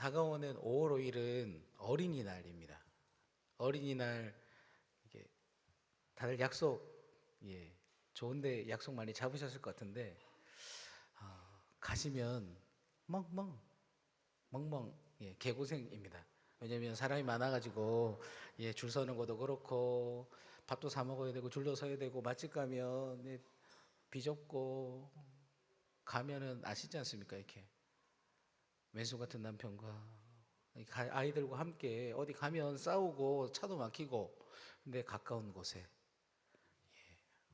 다가오는 5월 5일은 어린이날입니다. 어린이날 이게 다들 약속 좋은데 약속 많이 잡으셨을 것 같은데 가시면 멍멍 개고생입니다. 왜냐면 사람이 많아가지고 줄 서는 것도 그렇고 밥도 사 먹어야 되고 줄도 서야 되고 맛집 가면 비좁고 가면은 아시지 않습니까? 이렇게 왼수 같은 남편과 아이들과 함께 어디 가면 싸우고 차도 막히고, 근데 가까운 곳에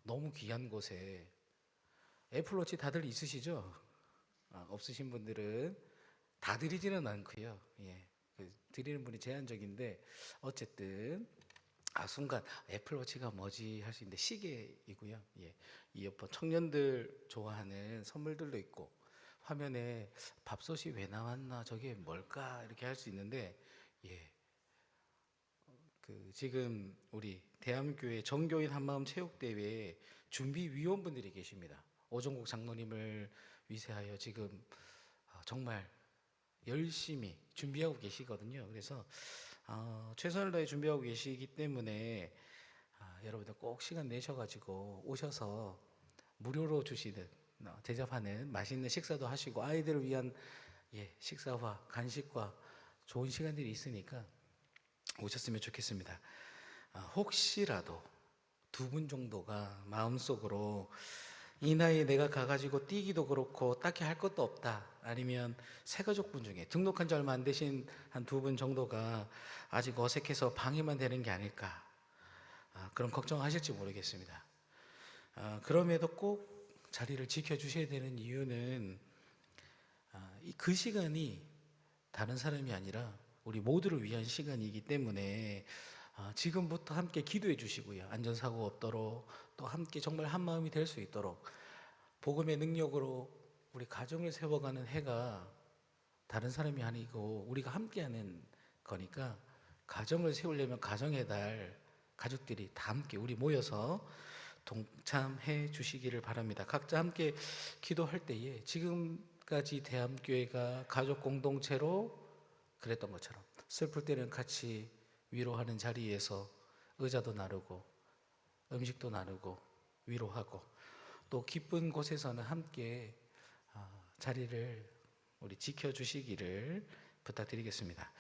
너무 귀한 곳에 애플워치 다들 있으시죠? 없으신 분들은 다 드리지는 않고요. 드리는 분이 제한적인데 어쨌든 순간 애플워치가 뭐지 할 수 있는데 시계이고요. 이어폰 청년들 좋아하는 선물들도 있고 화면에 밥솥이 왜 나왔나 저게 뭘까 이렇게 할 수 있는데 지금 우리 대한교회 정교인 한마음 체육대회 준비위원분들이 계십니다. 오종국 장로님을 위세하여 지금 정말 열심히 준비하고 계시거든요. 그래서 최선을 다해 준비하고 계시기 때문에 여러분들 꼭 시간 내셔가지고 오셔서 무료로 주시는 대접하는 맛있는 식사도 하시고 아이들을 위한 식사와 간식과 좋은 시간들이 있으니까 오셨으면 좋겠습니다. 혹시라도 두 분 정도가 마음속으로 이 나이에 내가 가가지고 뛰기도 그렇고 딱히 할 것도 없다, 아니면 새가족분 중에 등록한 지 얼마 안 되신 한 두 분 정도가 아직 어색해서 방해만 되는 게 아닐까, 그런 걱정하실지 모르겠습니다. 그럼에도 꼭 자리를 지켜주셔야 되는 이유는 그 시간이 다른 사람이 아니라 우리 모두를 위한 시간이기 때문에 지금부터 함께 기도해 주시고요. 안전사고 없도록, 또 함께 정말 한 마음이 될 수 있도록 복음의 능력으로 우리 가정을 세워가는 해가 다른 사람이 아니고 우리가 함께하는 거니까, 가정을 세우려면 가정의 달 가족들이 다 함께 우리 모여서 동참해 주시기를 바랍니다. 각자 함께 기도할 때에 지금까지 대한교회가 가족 공동체로 그랬던 것처럼 슬플 때는 같이 위로하는 자리에서 의자도 나누고 음식도 나누고 위로하고, 또 기쁜 곳에서는 함께 자리를 우리 지켜주시기를 부탁드리겠습니다.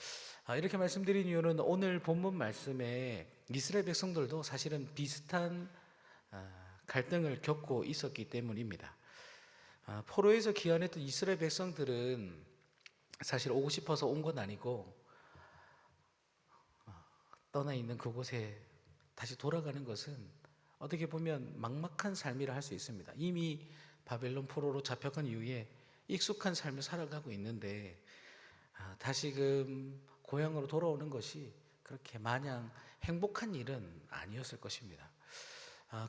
이렇게 말씀드린 이유는 오늘 본문 말씀에 이스라엘 백성들도 사실은 비슷한 갈등을 겪고 있었기 때문입니다. 포로에서 귀환했던 이스라엘 백성들은 사실 오고 싶어서 온 건 아니고 떠나 있는 그곳에 다시 돌아가는 것은 어떻게 보면 막막한 삶이라 할 수 있습니다. 이미 바벨론 포로로 잡혀간 이후에 익숙한 삶을 살아가고 있는데 다시금 고향으로 돌아오는 것이 그렇게 마냥 행복한 일은 아니었을 것입니다.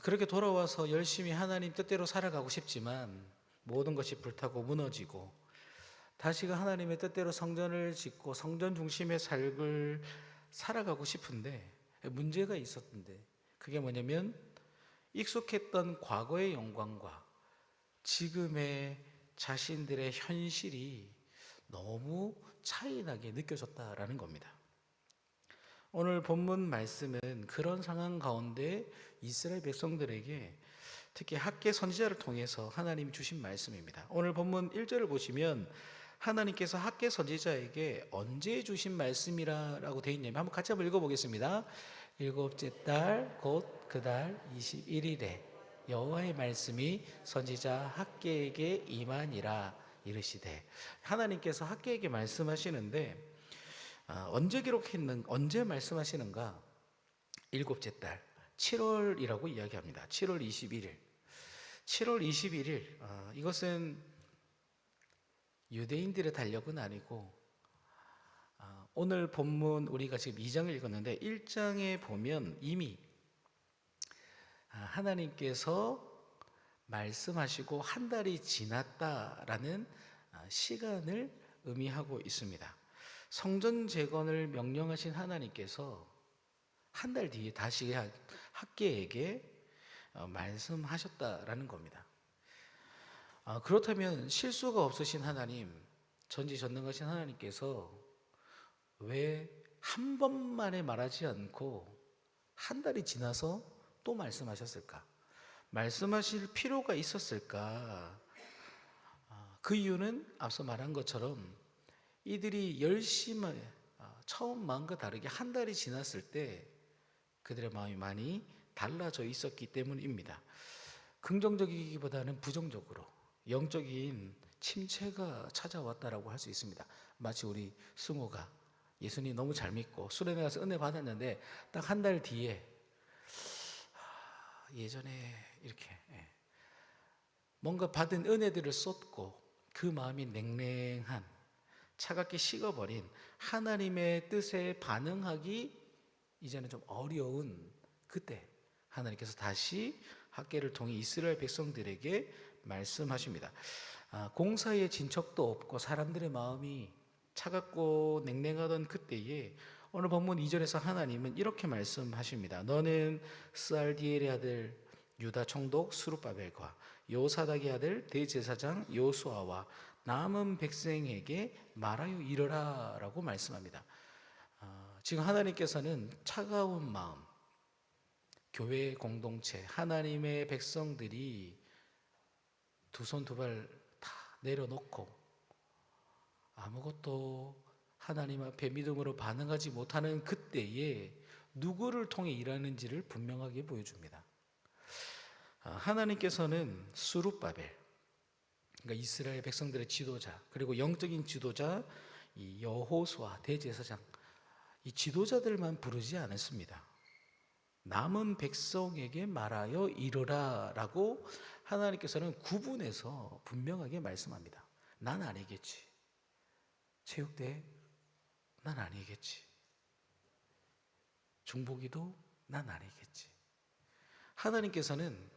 그렇게 돌아와서 열심히 하나님 뜻대로 살아가고 싶지만 모든 것이 불타고 무너지고 다시금 하나님의 뜻대로 성전을 짓고 성전 중심의 삶을 살아가고 싶은데 문제가 있었는데, 그게 뭐냐면 익숙했던 과거의 영광과 지금의 자신들의 현실이 너무 차이나게 느껴졌다라는 겁니다. 오늘 본문 말씀은 그런 상황 가운데 이스라엘 백성들에게 특히 학개 선지자를 통해서 하나님이 주신 말씀입니다. 오늘 본문 1절을 보시면 하나님께서 학개 선지자에게 언제 주신 말씀이라고 되어 있냐면 한번 같이 읽어보겠습니다. 일곱째 달 곧 그 달 21일에 여호와의 말씀이 선지자 학개에게 임하니라 이르시되, 하나님께서 학개에게 말씀하시는데 언제 말씀하시는가? 일곱째 달 7월이라고 이야기합니다. 7월 21일. 7월 21일. 이것은 유대인들의 달력은 아니고 오늘 본문 우리가 지금 2장을 읽었는데 1장에 보면 이미 하나님께서 말씀하시고 한 달이 지났다라는 시간을 의미하고 있습니다. 성전 재건을 명령하신 하나님께서 한 달 뒤에 다시 학개에게 말씀하셨다라는 겁니다. 그렇다면 실수가 없으신 하나님, 전지전능하신 하나님께서 왜 한 번만에 말하지 않고 한 달이 지나서 또 말씀하셨을까? 말씀하실 필요가 있었을까? 그 이유는 앞서 말한 것처럼 이들이 열심히 처음 마음과 다르게 한 달이 지났을 때 그들의 마음이 많이 달라져 있었기 때문입니다. 긍정적이기보다는 부정적으로 영적인 침체가 찾아왔다라고 할 수 있습니다. 마치 우리 승호가 예수님 너무 잘 믿고 수련회 가서 은혜 받았는데 딱 한 달 뒤에 예전에 이렇게 뭔가 받은 은혜들을 쏟고 그 마음이 냉랭한 차갑게 식어버린 하나님의 뜻에 반응하기 이제는 좀 어려운 그때 하나님께서 다시 학개를 통해 이스라엘 백성들에게 말씀하십니다. 공사의 진척도 없고 사람들의 마음이 차갑고 냉랭하던 그때에 오늘 본문 2절에서 하나님은 이렇게 말씀하십니다. 너는 스알디엘의 아들 유다 총독 스룹바벨과 요사닥의 아들 대제사장 요수아와 남은 백성에게 말하여 이르라 라고 말씀합니다. 지금 하나님께서는 차가운 마음, 교회 공동체, 하나님의 백성들이 두 손 두 발 다 내려놓고 아무것도 하나님 앞에 믿음으로 반응하지 못하는 그때에 누구를 통해 일하는지를 분명하게 보여줍니다. 하나님께서는 스룹바벨, 그러니까 이스라엘 백성들의 지도자, 그리고 영적인 지도자 이 여호수아 대제사장, 이 지도자들만 부르지 않았습니다. 남은 백성에게 말하여 이르라라고 하나님께서는 구분해서 분명하게 말씀합니다. 난 아니겠지. 체육대 난 아니겠지. 중보기도 난 아니겠지. 하나님께서는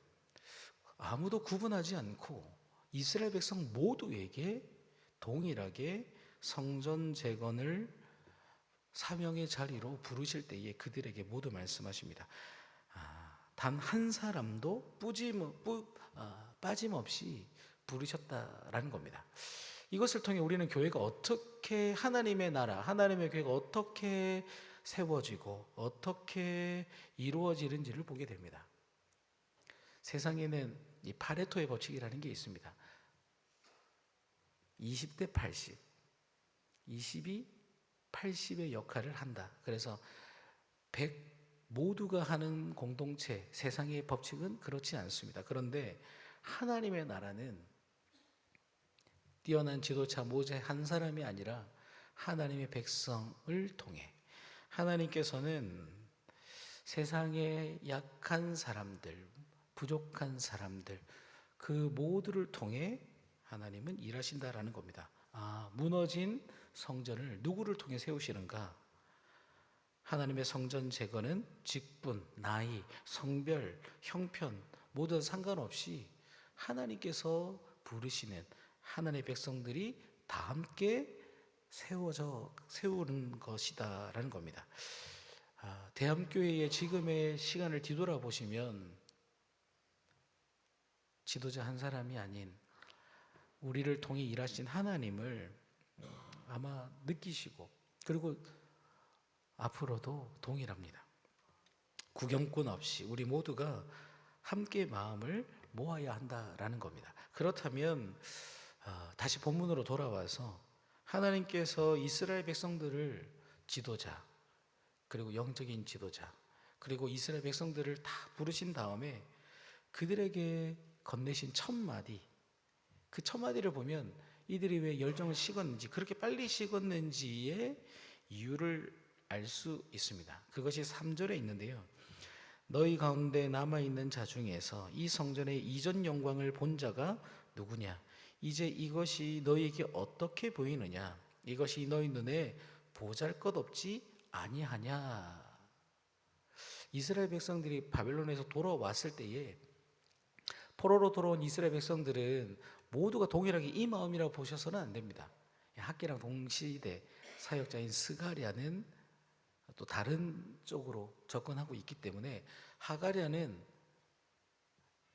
아무도 구분하지 않고 이스라엘 백성 모두에게 동일하게 성전 재건을 사명의 자리로 부르실 때에 그들에게 모두 말씀하십니다. 단 한 사람도 빠짐없이 부르셨다라는 겁니다. 이것을 통해 우리는 교회가 어떻게 하나님의 나라, 하나님의 교회가 어떻게 세워지고 어떻게 이루어지는지를 보게 됩니다. 세상에는 이 파레토의 법칙이라는 게 있습니다. 20대 80, 20이 80의 역할을 한다. 그래서 100 모두가 하는 공동체, 세상의 법칙은 그렇지 않습니다. 그런데 하나님의 나라는 뛰어난 지도자 모세 한 사람이 아니라 하나님의 백성을 통해 하나님께서는 세상의 약한 사람들, 부족한 사람들 그 모두를 통해 하나님은 일하신다라는 겁니다. 무너진 성전을 누구를 통해 세우시는가? 하나님의 성전 재건은 직분, 나이, 성별, 형편 모두 상관없이 하나님께서 부르시는 하나님의 백성들이 다 함께 세우는 것이다라는 겁니다. 대함교회의 지금의 시간을 뒤돌아보시면 지도자 한 사람이 아닌 우리를 통해 일하신 하나님을 아마 느끼시고 그리고 앞으로도 동일합니다. 구경꾼 없이 우리 모두가 함께 마음을 모아야 한다라는 겁니다. 그렇다면 다시 본문으로 돌아와서 하나님께서 이스라엘 백성들을 지도자 그리고 영적인 지도자 그리고 이스라엘 백성들을 다 부르신 다음에 그들에게 건네신 첫 마디, 그 첫 마디를 보면 이들이 왜 열정을 식었는지, 그렇게 빨리 식었는지의 이유를 알 수 있습니다. 그것이 3절에 있는데요. 너희 가운데 남아있는 자 중에서 이 성전의 이전 영광을 본 자가 누구냐? 이제 이것이 너희에게 어떻게 보이느냐? 이것이 너희 눈에 보잘것없지 아니하냐? 이스라엘 백성들이 바벨론에서 돌아왔을 때에 포로로 돌아온 이스라엘 백성들은 모두가 동일하게 이 마음이라고 보셔서는 안 됩니다. 학개랑 동시대 사역자인 스가랴는 또 다른 쪽으로 접근하고 있기 때문에 하가랴는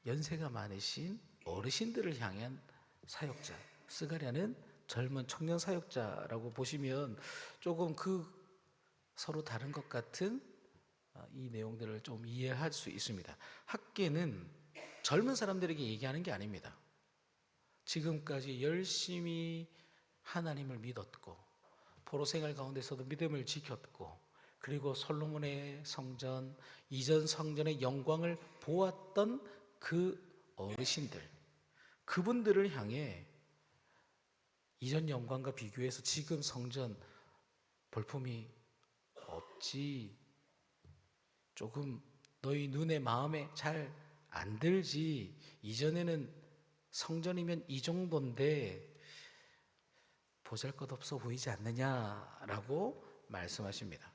연세가 많으신 어르신들을 향한 사역자, 스가랴는 젊은 청년 사역자라고 보시면 조금 서로 다른 것 같은 이 내용들을 좀 이해할 수 있습니다. 학계는 젊은 사람들에게 얘기하는 게 아닙니다. 지금까지 열심히 하나님을 믿었고 포로 생활 가운데서도 믿음을 지켰고 그리고 솔로몬의 성전, 이전 성전의 영광을 보았던 그 어르신들, 그분들을 향해 이전 영광과 비교해서 지금 성전 볼품이 없지, 조금 너희 눈에 마음에 잘 안 들지, 이전에는 성전이면 이 정도인데 보잘것없어 보이지 않느냐라고 말씀하십니다.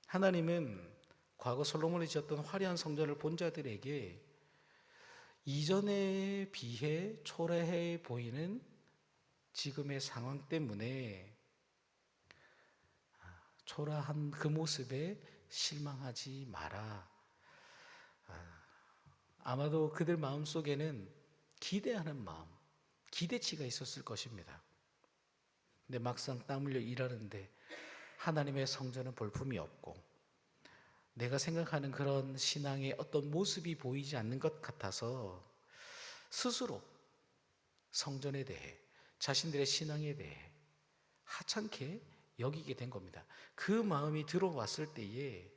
하나님은 과거 솔로몬이 지었던 화려한 성전을 본 자들에게 이전에 비해 초라해 보이는 지금의 상황 때문에 초라한 그 모습에 실망하지 마라. 아마도 그들 마음속에는 기대하는 마음, 기대치가 있었을 것입니다. 근데 막상 땀 흘려 일하는데 하나님의 성전은 볼품이 없고 내가 생각하는 그런 신앙의 어떤 모습이 보이지 않는 것 같아서 스스로 성전에 대해, 자신들의 신앙에 대해 하찮게 여기게 된 겁니다. 그 마음이 들어왔을 때에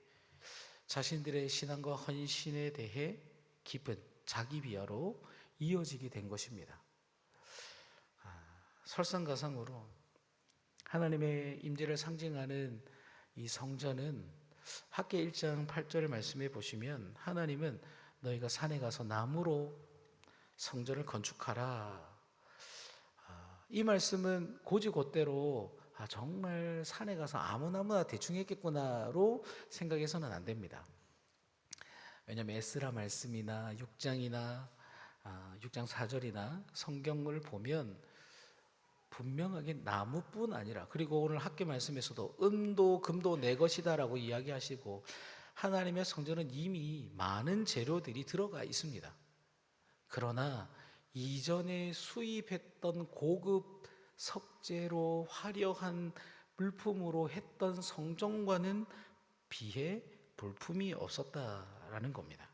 자신들의 신앙과 헌신에 대해 깊은 자기 비하로 이어지게 된 것입니다. 설상가상으로 하나님의 임재를 상징하는 이 성전은 학계 1장 8절을 말씀해 보시면 하나님은 너희가 산에 가서 나무로 성전을 건축하라. 이 말씀은 곧이곧대로 정말 산에 가서 아무나 대충 했겠구나로 생각해서는 안 됩니다. 왜냐하면 에스라 말씀이나 6장이나 6장 4절이나 성경을 보면 분명하게 나무뿐 아니라, 그리고 오늘 학교 말씀에서도 은도 금도 내 것이다라고 이야기하시고 하나님의 성전은 이미 많은 재료들이 들어가 있습니다. 그러나 이전에 수입했던 고급 석재로 화려한 물품으로 했던 성전과는 비해 볼품이 없었다라는 겁니다.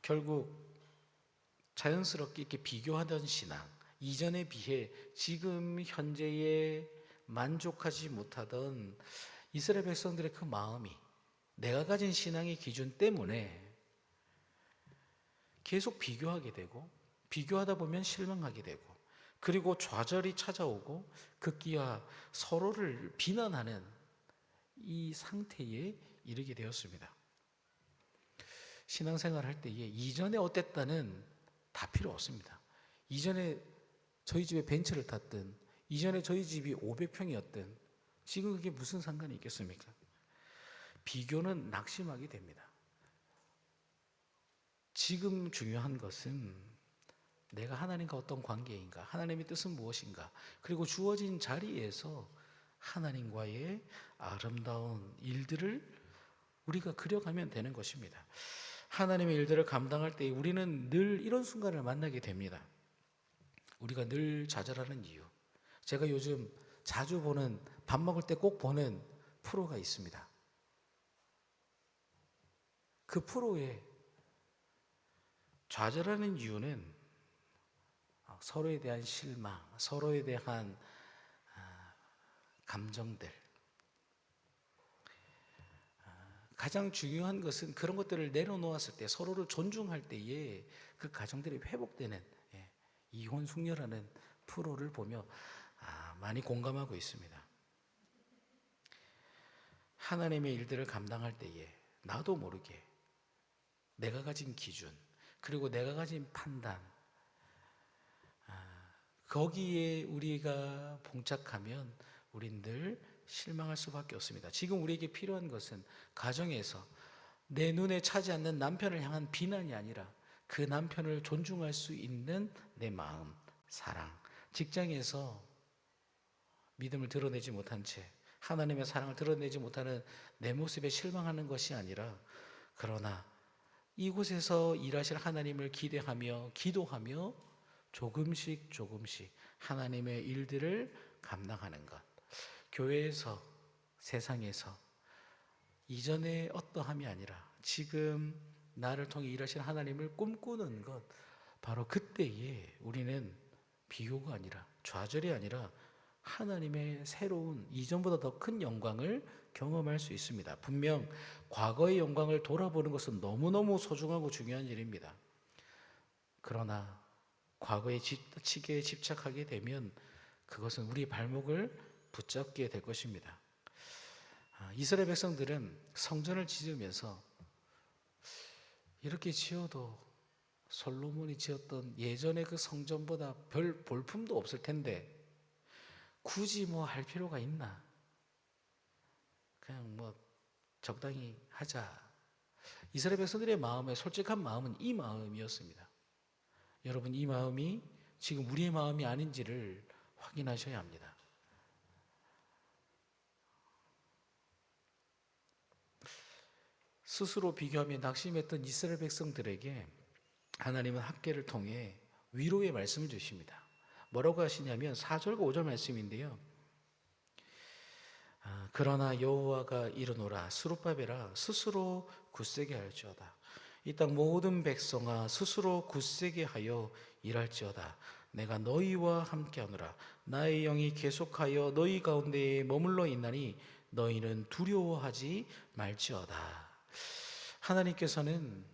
결국 자연스럽게 이렇게 비교하던 신앙, 이전에 비해 지금 현재에 만족하지 못하던 이스라엘 백성들의 그 마음이 내가 가진 신앙의 기준 때문에 계속 비교하게 되고, 비교하다 보면 실망하게 되고, 그리고 좌절이 찾아오고 급기야 서로를 비난하는 이 상태에 이르게 되었습니다. 신앙생활 할 때에 이전에 어땠다는 다 필요 없습니다. 이전에 저희 집에 벤츠를 탔든, 이전에 저희 집이 500평이었든 지금 그게 무슨 상관이 있겠습니까? 비교는 낙심하게 됩니다. 지금 중요한 것은 내가 하나님과 어떤 관계인가, 하나님의 뜻은 무엇인가, 그리고 주어진 자리에서 하나님과의 아름다운 일들을 우리가 그려가면 되는 것입니다. 하나님의 일들을 감당할 때 우리는 늘 이런 순간을 만나게 됩니다. 우리가 늘 좌절하는 이유, 제가 요즘 자주 보는, 밥 먹을 때 꼭 보는 프로가 있습니다. 그 프로에 좌절하는 이유는 서로에 대한 실망, 서로에 대한 감정들, 가장 중요한 것은 그런 것들을 내려놓았을 때, 서로를 존중할 때에 그 가정들이 회복되는 이혼 숙녀라는 프로를 보며 많이 공감하고 있습니다. 하나님의 일들을 감당할 때에 나도 모르게 내가 가진 기준, 그리고 내가 가진 판단, 거기에 우리가 봉착하면 우린 늘 실망할 수밖에 없습니다. 지금 우리에게 필요한 것은 가정에서 내 눈에 차지 않는 남편을 향한 비난이 아니라 그 남편을 존중할 수 있는 내 마음, 사랑, 직장에서 믿음을 드러내지 못한 채 하나님의 사랑을 드러내지 못하는 내 모습에 실망하는 것이 아니라, 그러나 이곳에서 일하실 하나님을 기대하며 기도하며 조금씩 조금씩 하나님의 일들을 감당하는 것. 교회에서, 세상에서 이전의 어떠함이 아니라 지금 나를 통해 일하시는 하나님을 꿈꾸는 것, 바로 그때에 우리는 비교가 아니라, 좌절이 아니라 하나님의 새로운, 이전보다 더 큰 영광을 경험할 수 있습니다. 분명 과거의 영광을 돌아보는 것은 너무너무 소중하고 중요한 일입니다. 그러나 과거의 지치기에 집착하게 되면 그것은 우리 발목을 붙잡게 될 것입니다. 이스라엘 백성들은 성전을 지으면서 이렇게 지어도 솔로몬이 지었던 예전의 그 성전보다 별 볼품도 없을 텐데 굳이 뭐 할 필요가 있나? 그냥 뭐 적당히 하자. 이스라엘 백성들의 마음에 솔직한 마음은 이 마음이었습니다. 여러분, 이 마음이 지금 우리의 마음이 아닌지를 확인하셔야 합니다. 스스로 비교하며 낙심했던 이스라엘 백성들에게 하나님은 학개를 통해 위로의 말씀을 주십니다. 뭐라고 하시냐면 4절과 5절 말씀인데요. 그러나 여호와가 이르노라 스룹바벨아 스스로 굳세게 할지어다. 이 땅 모든 백성아 스스로 굳세게 하여 일할지어다. 내가 너희와 함께하노라. 나의 영이 계속하여 너희 가운데에 머물러 있나니 너희는 두려워하지 말지어다. 하나님께서는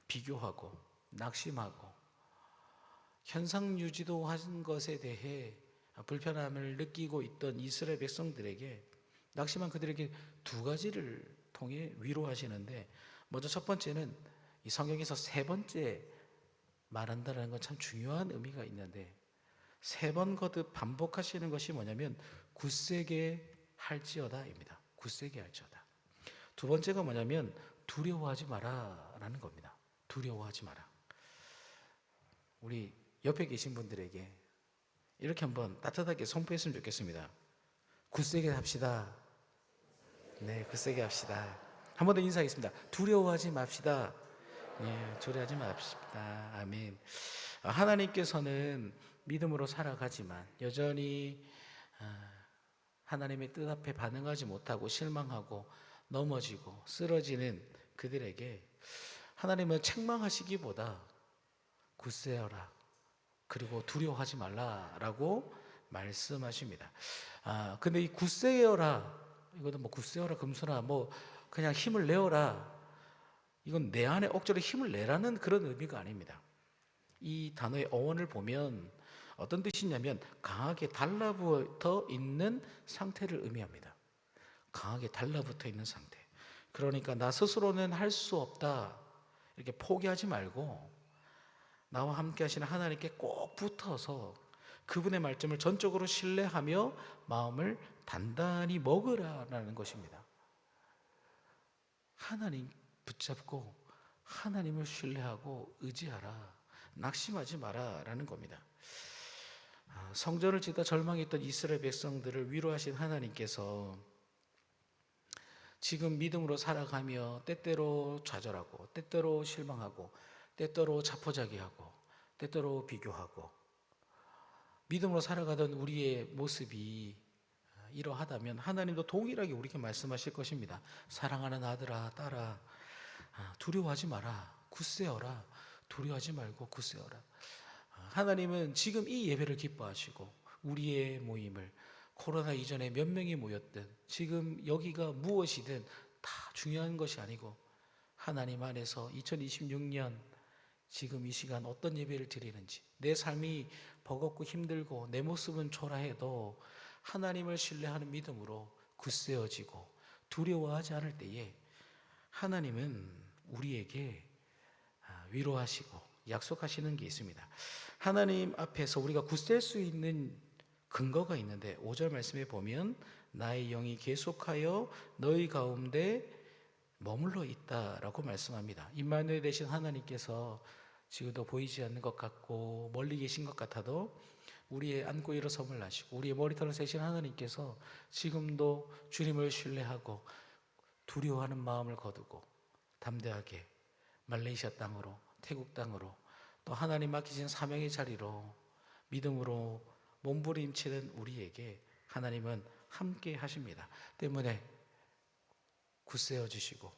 비교하고 낙심하고 현상 유지도 한 것에 대해 불편함을 느끼고 있던 이스라엘 백성들에게, 낙심한 그들에게 두 가지를 통해 위로하시는데, 먼저 첫 번째는 이 성경에서 세 번째 말한다는 건 참 중요한 의미가 있는데, 세 번 거듭 반복하시는 것이 뭐냐면 굳세게 할지어다입니다. 굳세게 할지어다. 두 번째가 뭐냐면 두려워하지 마라 라는 겁니다. 두려워하지 마라. 우리 옆에 계신 분들에게 이렇게 한번 따뜻하게 선포했으면 좋겠습니다. 굳세게 합시다. 네, 굳세게 합시다. 한 번 더 인사하겠습니다. 두려워하지 맙시다. 네, 두려워하지 맙시다. 아멘. 하나님께서는 믿음으로 살아가지만 여전히 하나님의 뜻 앞에 반응하지 못하고 실망하고 넘어지고 쓰러지는 그들에게 하나님은 책망하시기보다 굳세어라, 그리고 두려워하지 말라라고 말씀하십니다. 근데 이 굳세어라, 이거는 뭐 굳세어라 금수나 뭐 그냥 힘을 내어라, 이건 내 안에 억지로 힘을 내라는 그런 의미가 아닙니다. 이 단어의 어원을 보면 어떤 뜻이냐면 강하게 달라붙어 있는 상태를 의미합니다. 강하게 달라붙어 있는 상태. 그러니까 나 스스로는 할 수 없다 이렇게 포기하지 말고 나와 함께 하시는 하나님께 꼭 붙어서 그분의 말씀을 전적으로 신뢰하며 마음을 단단히 먹으라라는 것입니다. 하나님 붙잡고 하나님을 신뢰하고 의지하라, 낙심하지 마라라는 겁니다. 성전을 짓다 절망했던 이스라엘 백성들을 위로하신 하나님께서 지금 믿음으로 살아가며 때때로 좌절하고 때때로 실망하고 때때로 자포자기하고 때때로 비교하고 믿음으로 살아가던 우리의 모습이 이러하다면 하나님도 동일하게 우리에게 말씀하실 것입니다. 사랑하는 아들아, 딸아, 두려워하지 마라, 굳세어라. 두려워하지 말고 굳세어라. 하나님은 지금 이 예배를 기뻐하시고 우리의 모임을 코로나 이전에 몇 명이 모였든 지금 여기가 무엇이든 다 중요한 것이 아니고 하나님 안에서 2026년 지금 이 시간 어떤 예배를 드리는지, 내 삶이 버겁고 힘들고 내 모습은 초라해도 하나님을 신뢰하는 믿음으로 굳세어지고 두려워하지 않을 때에 하나님은 우리에게 위로하시고 약속하시는 게 있습니다. 하나님 앞에서 우리가 굳셀 수 있는 근거가 있는데 5절 말씀에 보면 나의 영이 계속하여 너희 가운데 머물러 있다라고 말씀합니다. 임마누엘 되신 하나님께서 지금도 보이지 않는 것 같고 멀리 계신 것 같아도 우리의 안고 일어섬을 하시고 우리의 머리털을 세신 하나님께서 지금도 주님을 신뢰하고 두려워하는 마음을 거두고 담대하게 말레이시아 땅으로, 태국 땅으로, 또 하나님 맡기신 사명의 자리로 믿음으로 몸부림치는 우리에게 하나님은 함께 하십니다. 때문에 굳세어 주시고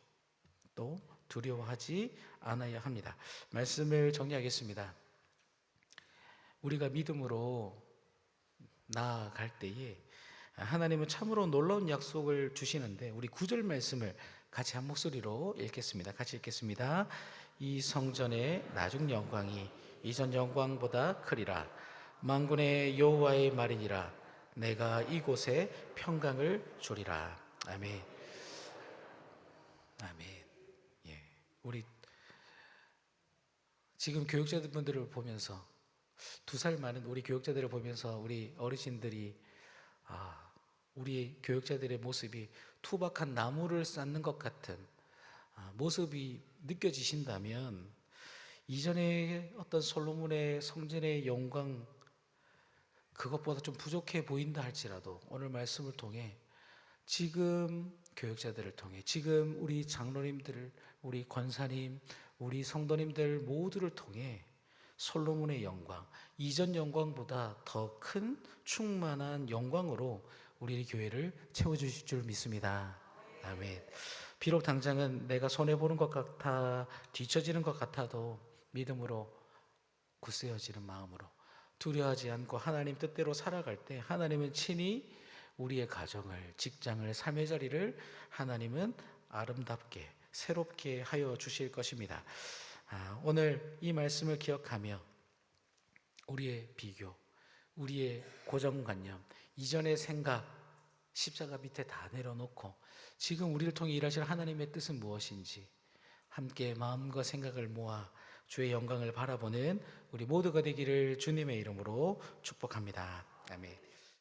또 두려워하지 않아야 합니다. 말씀을 정리하겠습니다. 우리가 믿음으로 나아갈 때에 하나님은 참으로 놀라운 약속을 주시는데, 우리 9절 말씀을 같이 한 목소리로 읽겠습니다. 같이 읽겠습니다. 이 성전의 나중 영광이 이전 영광보다 크리라. 만군의 여호와의 말이니라. 내가 이곳에 평강을 주리라. 아멘. 아멘. 예. 우리 지금 교육자분들을 보면서, 2살 많은 우리 교육자들을 보면서 우리 어르신들이 우리 교육자들의 모습이 투박한 나무를 쌓는 것 같은 모습이 느껴지신다면, 이전에 어떤 솔로몬의 성전의 영광 그것보다 좀 부족해 보인다 할지라도 오늘 말씀을 통해 지금 교육자들을 통해 지금 우리 장로님들, 우리 권사님, 우리 성도님들 모두를 통해 솔로몬의 영광, 이전 영광보다 더 큰 충만한 영광으로 우리 교회를 채워주실 줄 믿습니다. 아멘. 비록 당장은 내가 손해보는 것 같아 뒤처지는 것 같아도 믿음으로 굳세어지는 마음으로 두려워하지 않고 하나님 뜻대로 살아갈 때 하나님은 친히 우리의 가정을, 직장을, 삶의 자리를 하나님은 아름답게 새롭게 하여 주실 것입니다. 오늘 이 말씀을 기억하며 우리의 비교, 우리의 고정관념, 이전의 생각, 십자가 밑에 다 내려놓고 지금 우리를 통해 일하실 하나님의 뜻은 무엇인지 함께 마음과 생각을 모아 주의 영광을 바라보는 우리 모두가 되기를 주님의 이름으로 축복합니다. 아멘.